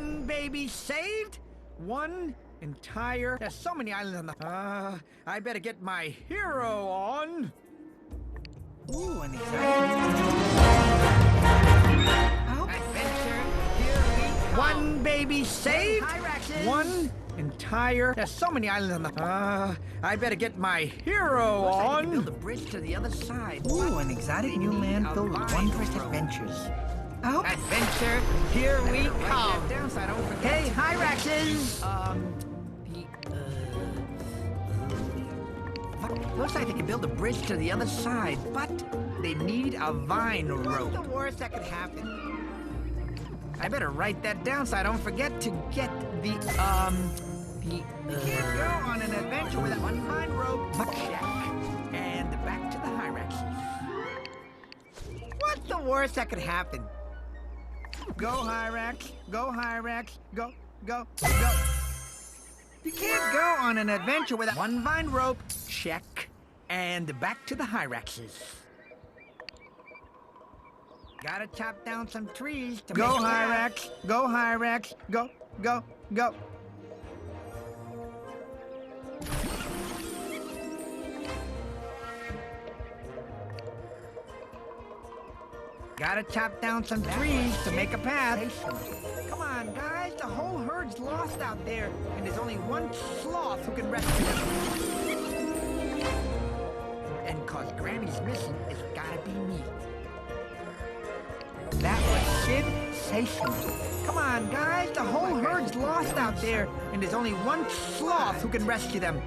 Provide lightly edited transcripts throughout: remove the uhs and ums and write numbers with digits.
One baby saved? One entire... There's so many islands on the... I better get my hero on. Ooh, an adventure, here we come. One baby saved? One entire... There's so many islands on the... I better get my hero on. Build a bridge to the other side. Ooh, an exotic new land filled with wondrous adventures. Oh. Adventure, here we come. Hey, Hyraxes! Looks like they can build a bridge to the other side, but they need a vine rope. What's the worst that could happen? I better write that down so I don't forget to get the, You can't go on an adventure without one vine rope. Check. And back to the Hyraxes. What's the worst that could happen? Go, Hyrax. Go, Hyrax. Go, go, go. You can't go on an adventure without one vine rope. Check. And back to the Hyraxes. Gotta chop down some trees to go, Hyrax. Go, Hyrax. Go, go, go. Gotta chop down some trees to make a path. Come on, guys. The whole herd's lost out there, and there's only one sloth who can rescue them. And cause Granny's missing, it's gotta be me. That was sensational. Come on, guys. The whole herd's lost out there, and there's only one sloth who can rescue them.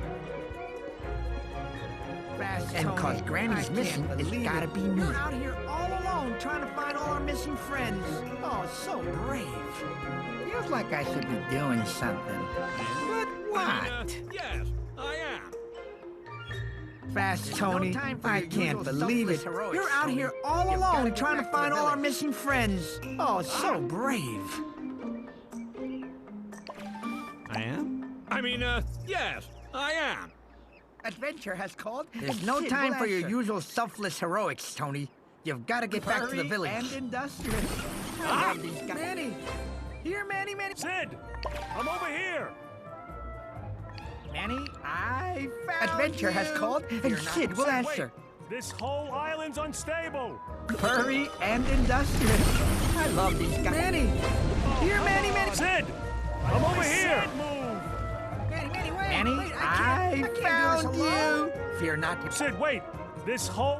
And cause Granny's missing, it's gotta be me. You're out here all alone trying to find all our missing friends. Oh, so brave. Feels like I should be doing something. But what? Yes, I am. Fast Tony, I can't believe it. You're out here all alone trying to find all our missing friends. Oh, so brave. I am? Yes, I am. Adventure has called. There's no time for your usual selfless heroics, Tony. You've got to get back to the village. And industrious. I love these guys. Manny! Here, Manny, Manny! Sid! I'm over here! Manny, I found Adventure has called, and Sid will answer. Wait. This whole island's unstable! Furry and industrious. I love these guys. Manny! Here, Manny, Manny! Sid! I'm over here! Sid, move! Manny, I found you! Fear not. Sid, wait! This whole...